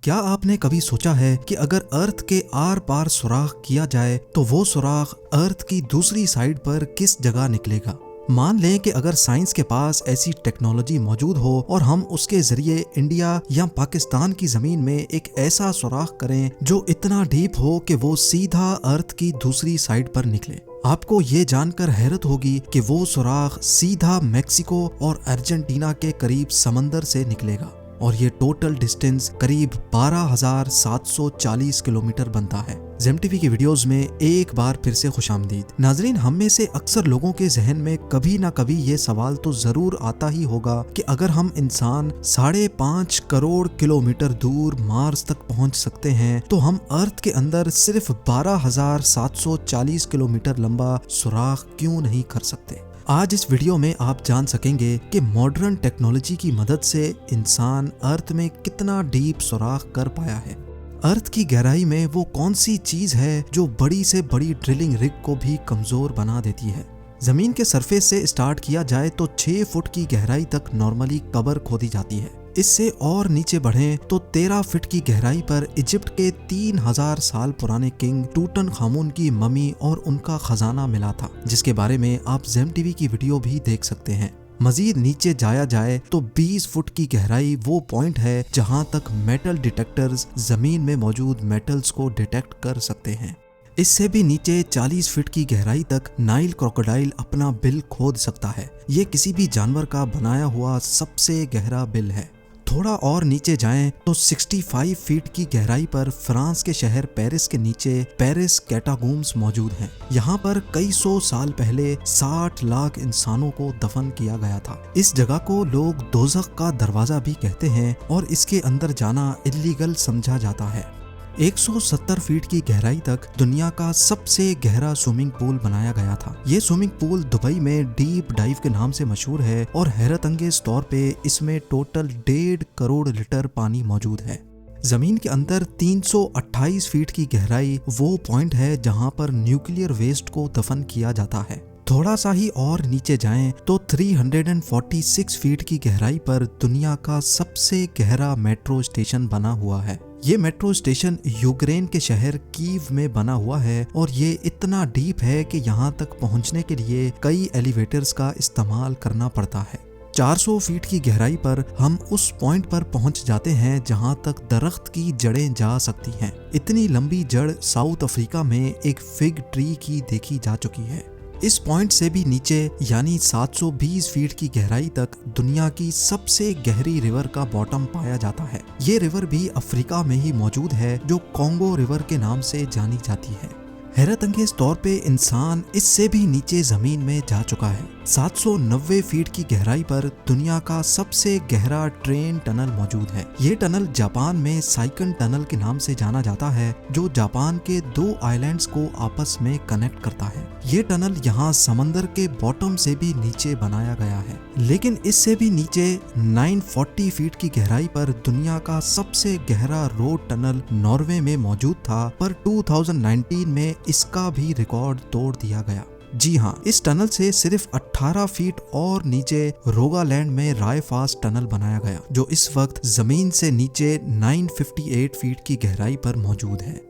क्या आपने कभी सोचा है कि अगर अर्थ के आर पार सुराख किया जाए तो वो सुराख अर्थ की दूसरी साइड पर किस जगह निकलेगा? मान लें कि अगर साइंस के पास ऐसी टेक्नोलॉजी मौजूद हो और हम उसके जरिए इंडिया या पाकिस्तान की जमीन में एक ऐसा सुराख करें जो इतना डीप हो कि वो सीधा अर्थ की दूसरी साइड पर निकले। आपको ये जानकर हैरत होगी कि वो सुराख सीधा मैक्सिको और अर्जेंटीना के करीब समंदर से निकलेगा और ये टोटल डिस्टेंस करीब 12,740 किलोमीटर बनता है। जेम टीवी की वीडियोस में एक बार फिर से खुशामदीद। नाजरीन, हम में से अक्सर लोगों के जहन में कभी ना कभी ये सवाल तो जरूर आता ही होगा कि अगर हम इंसान 5.5 करोड़ किलोमीटर दूर मार्स तक पहुंच सकते हैं तो हम अर्थ के अंदर सिर्फ 12,740 किलोमीटर लंबा सुराख क्यों नहीं कर सकते। आज इस वीडियो में आप जान सकेंगे कि मॉडर्न टेक्नोलॉजी की मदद से इंसान अर्थ में कितना डीप सुराख कर पाया है। अर्थ की गहराई में वो कौन सी चीज है जो बड़ी से बड़ी ड्रिलिंग रिग को भी कमजोर बना देती है। जमीन के सरफेस से स्टार्ट किया जाए तो 6 फुट की गहराई तक नॉर्मली कबर खोदी जाती है। इससे और नीचे बढ़ें तो 13 फीट की गहराई पर इजिप्ट के 3000 साल पुराने किंग टूटनखामुन की ममी और उनका खजाना मिला था, जिसके बारे में आप जेम टीवी की वीडियो भी देख सकते हैं। मजीद नीचे जाया जाए तो 20 फुट की गहराई वो पॉइंट है जहां तक मेटल डिटेक्टर्स जमीन में मौजूद मेटल्स को डिटेक्ट कर सकते हैं। इससे भी नीचे 40 फीट की गहराई तक नाइल क्रोकोडाइल अपना बिल खोद सकता है। ये किसी भी जानवर का बनाया हुआ सबसे गहरा बिल है। थोड़ा और नीचे जाएं तो 65 फीट की गहराई पर फ्रांस के शहर पेरिस के नीचे पेरिस कैटाकॉम्ब्स मौजूद हैं। यहाँ पर कई सौ साल पहले 60 लाख इंसानों को दफन किया गया था। इस जगह को लोग दोज़ख का दरवाजा भी कहते हैं और इसके अंदर जाना इल्लीगल समझा जाता है। 170 फीट की गहराई तक दुनिया का सबसे गहरा स्विमिंग पूल बनाया गया था। ये स्विमिंग पूल दुबई में डीप डाइव के नाम से मशहूर है और हैरत अंगेज तौर पे इसमें टोटल 1.5 करोड़ लीटर पानी मौजूद है। जमीन के अंदर 328 फीट की गहराई वो पॉइंट है जहां पर न्यूक्लियर वेस्ट को दफन किया जाता है। थोड़ा सा ही और नीचे जाएं तो 346 फीट की गहराई पर दुनिया का सबसे गहरा मेट्रो स्टेशन बना हुआ है। ये मेट्रो स्टेशन यूक्रेन के शहर कीव में बना हुआ है और ये इतना डीप है कि यहाँ तक पहुँचने के लिए कई एलिवेटर्स का इस्तेमाल करना पड़ता है। 400 फीट की गहराई पर हम उस पॉइंट पर पहुंच जाते हैं जहां तक दरख्त की जड़ें जा सकती हैं। इतनी लंबी जड़ साउथ अफ्रीका में एक फिग ट्री की देखी जा चुकी है। इस पॉइंट से भी नीचे यानी 720 फीट की गहराई तक दुनिया की सबसे गहरी रिवर का बॉटम पाया जाता है। ये रिवर भी अफ्रीका में ही मौजूद है जो कॉन्गो रिवर के नाम से जानी जाती है। हैरत अंगेज तौर पे इंसान इससे भी नीचे जमीन में जा चुका है। 790 फीट की गहराई पर दुनिया का सबसे गहरा ट्रेन टनल मौजूद है। ये टनल जापान में साइकन टनल के नाम से जाना जाता है जो जापान के 2 आइलैंड्स को आपस में कनेक्ट करता है। ये टनल यहाँ समंदर के बॉटम से भी नीचे बनाया गया है। लेकिन इससे भी नीचे 940 फीट की गहराई पर दुनिया का सबसे गहरा रोड टनल नॉर्वे में मौजूद था, पर 2019 में इसका भी रिकॉर्ड तोड़ दिया गया। जी हाँ, इस टनल से सिर्फ 18 फीट और नीचे रोगालैंड में रायफास्ट टनल बनाया गया जो इस वक्त जमीन से नीचे 958 फीट की गहराई पर मौजूद है।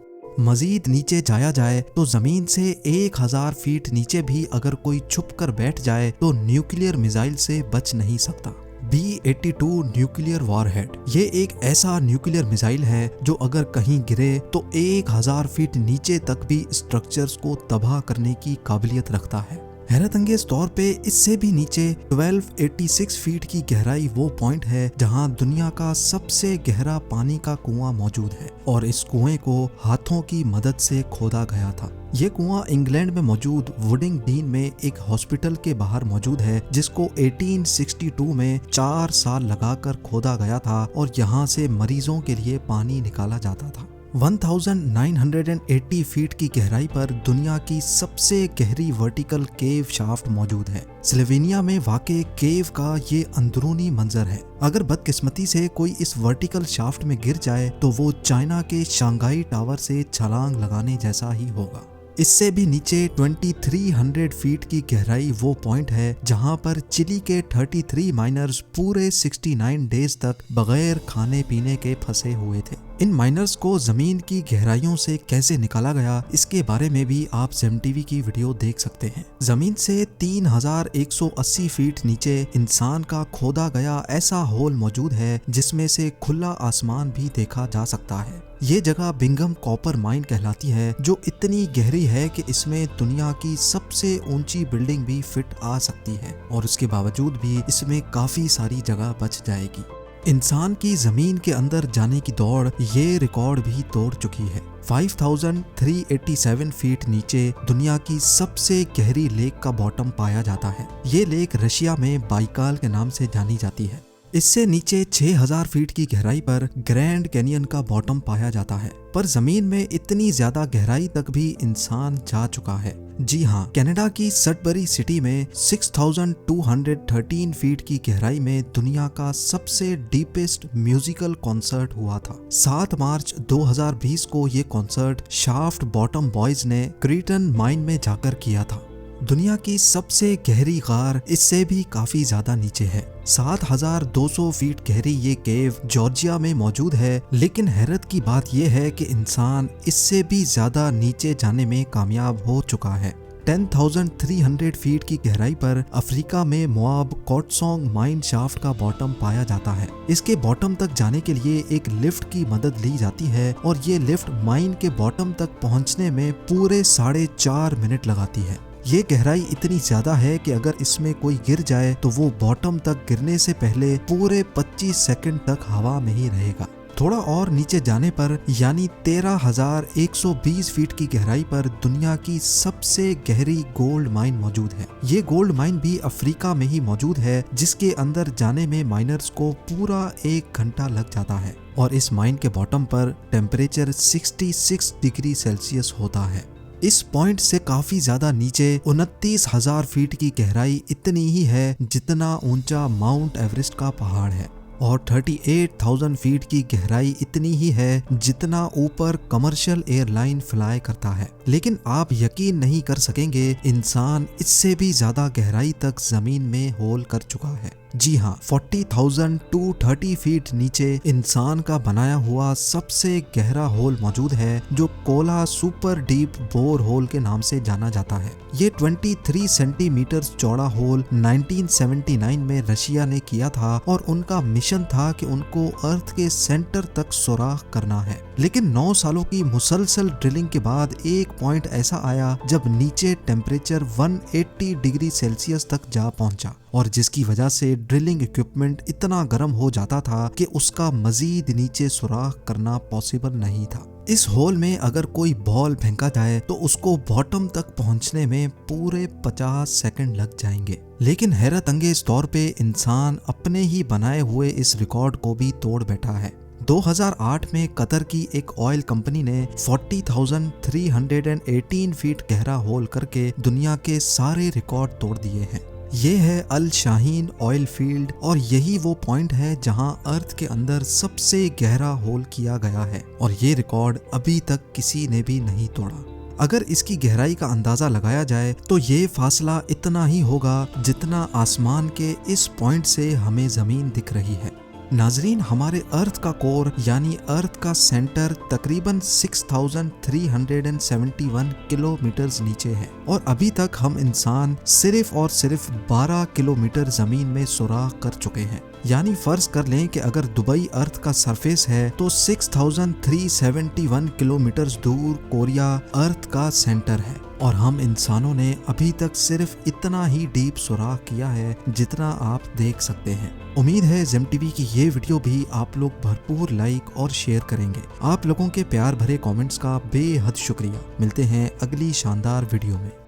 मजीद नीचे जाया जाए तो जमीन से 1000 फीट नीचे भी अगर कोई छुप कर बैठ जाए तो न्यूक्लियर मिसाइल से बच नहीं सकता। B-82 न्यूक्लियर वॉरहेड ये एक ऐसा न्यूक्लियर मिसाइल है जो अगर कहीं गिरे तो 1000 फीट नीचे तक भी स्ट्रक्चर्स को तबाह करने की काबिलियत रखता है। हैरत अंगेज तौर पे इससे भी नीचे 1286 फीट की गहराई वो पॉइंट है जहां दुनिया का सबसे गहरा पानी का कुआं मौजूद है और इस कुएं को हाथों की मदद से खोदा गया था। ये कुआं इंग्लैंड में मौजूद वुडिंग डीन में एक हॉस्पिटल के बाहर मौजूद है जिसको 1862 में 4 साल लगाकर खोदा गया था और यहाँ से मरीजों के लिए पानी निकाला जाता था। 1980 फीट की गहराई पर दुनिया की सबसे गहरी वर्टिकल केव शाफ्ट मौजूद है। स्लोवेनिया में वाक़े केव का ये अंदरूनी मंजर है। अगर बदकिस्मती से कोई इस वर्टिकल शाफ्ट में गिर जाए तो वो चाइना के शंघाई टावर से छलांग लगाने जैसा ही होगा। इससे भी नीचे 2300 फीट की गहराई वो पॉइंट है जहां पर चिली के 33 माइनर्स पूरे 69 डेज तक बगैर खाने पीने के फंसे हुए थे। इन माइनर्स को जमीन की गहराइयों से कैसे निकाला गया, इसके बारे में भी आप जेम टीवी की वीडियो देख सकते हैं। जमीन से 3180 फीट नीचे इंसान का खोदा गया ऐसा होल मौजूद है जिसमें से खुला आसमान भी देखा जा सकता है। ये जगह बिंघम कॉपर माइन कहलाती है, जो इतनी गहरी है कि इसमें दुनिया की सबसे ऊंची बिल्डिंग भी फिट आ सकती है और उसके बावजूद भी इसमें काफी सारी जगह बच जाएगी। इंसान की जमीन के अंदर जाने की दौड़ ये रिकॉर्ड भी तोड़ चुकी है। 5387 फीट नीचे दुनिया की सबसे गहरी लेक का बॉटम पाया जाता है। ये लेक रशिया में बाइकाल के नाम से जानी जाती है। इससे नीचे 6000 फीट की गहराई पर ग्रैंड कैनियन का बॉटम पाया जाता है, पर जमीन में इतनी ज्यादा गहराई तक भी इंसान जा चुका है। जी हाँ, कनाडा की सडबरी सिटी में 6213 फीट की गहराई में दुनिया का सबसे डीपेस्ट म्यूजिकल कॉन्सर्ट हुआ था। 7 मार्च 2020 को ये कॉन्सर्ट शाफ्ट बॉटम बॉयज ने क्रीटन माइन में जाकर किया था। दुनिया की सबसे गहरी गार इससे भी काफी ज्यादा नीचे है। 7200 फीट गहरी ये केव जॉर्जिया में मौजूद है, लेकिन हैरत की बात यह है कि इंसान इससे भी ज्यादा नीचे जाने में कामयाब हो चुका है। 10,300 फीट की गहराई पर अफ्रीका में मोआब कोटसोंग माइन शाफ्ट का बॉटम पाया जाता है। इसके बॉटम तक जाने के लिए एक लिफ्ट की मदद ली जाती है और ये लिफ्ट माइन के बॉटम तक पहुंचने में पूरे 4.5 मिनट लगाती है। ये गहराई इतनी ज्यादा है कि अगर इसमें कोई गिर जाए तो वो बॉटम तक गिरने से पहले पूरे 25 सेकंड तक हवा में ही रहेगा। थोड़ा और नीचे जाने पर यानी 13,120 फीट की गहराई पर दुनिया की सबसे गहरी गोल्ड माइन मौजूद है। ये गोल्ड माइन भी अफ्रीका में ही मौजूद है, जिसके अंदर जाने में माइनर्स को पूरा 1 घंटा लग जाता है और इस माइन के बॉटम पर टेम्परेचर 66 डिग्री सेल्सियस होता है। इस पॉइंट से काफी ज्यादा नीचे 29,000 फीट की गहराई इतनी ही है जितना ऊंचा माउंट एवरेस्ट का पहाड़ है और 38,000 फीट की गहराई इतनी ही है जितना ऊपर कमर्शियल एयरलाइन फ्लाई करता है। लेकिन आप यकीन नहीं कर सकेंगे, इंसान इससे भी ज्यादा गहराई तक जमीन में होल कर चुका है। जी हाँ, 40,230 फीट नीचे इंसान का बनाया हुआ सबसे गहरा होल मौजूद है, जो Kola super deep bore hole के नाम से जाना जाता है। ये 23 सेंटीमीटर चौड़ा होल 1979 में रशिया ने किया था और उनका मिशन था कि उनको अर्थ के सेंटर तक सुराख करना है। लेकिन 9 सालों की मुसलसल ड्रिलिंग के बाद एक पॉइंट ऐसा आया जब नीचे टेम्परेचर 180 डिग्री सेल्सियस तक जा पहुंचा और जिसकी वजह से ड्रिलिंग इक्विपमेंट इतना गर्म हो जाता था कि उसका मजीद नीचे सुराख करना पॉसिबल नहीं था। इस होल में अगर कोई बॉल फेंका जाए तो उसको बॉटम तक पहुंचने में पूरे 50 सेकंड लग जाएंगे। लेकिन हैरत अंगेज तौर पे इंसान अपने ही बनाए हुए इस रिकॉर्ड को भी तोड़ बैठा है। 2008 में कतर की एक ऑयल कंपनी ने 40,318 फीट गहरा होल करके दुनिया के सारे रिकॉर्ड तोड़ दिए हैं। ये है अल शाहीन ऑयल फील्ड और यही वो पॉइंट है जहां अर्थ के अंदर सबसे गहरा होल किया गया है और ये रिकॉर्ड अभी तक किसी ने भी नहीं तोड़ा। अगर इसकी गहराई का अंदाजा लगाया जाए तो ये फासला इतना ही होगा जितना आसमान के इस पॉइंट से हमें जमीन दिख रही है। नाजरीन, हमारे अर्थ का कोर यानी अर्थ का सेंटर तकरीबन 6,371 किलोमीटर नीचे है और अभी तक हम इंसान सिर्फ और सिर्फ 12 किलोमीटर जमीन में सुराख कर चुके हैं। यानी फर्ज कर लें कि अगर दुबई अर्थ का सरफेस है तो 6,371 किलोमीटर दूर कोरिया अर्थ का सेंटर है और हम इंसानों ने अभी तक सिर्फ इतना ही डीप सुराख किया है जितना आप देख सकते हैं। उम्मीद है जेम टीवी की ये वीडियो भी आप लोग भरपूर लाइक और शेयर करेंगे। आप लोगों के प्यार भरे कमेंट्स का बेहद शुक्रिया। मिलते हैं अगली शानदार वीडियो में।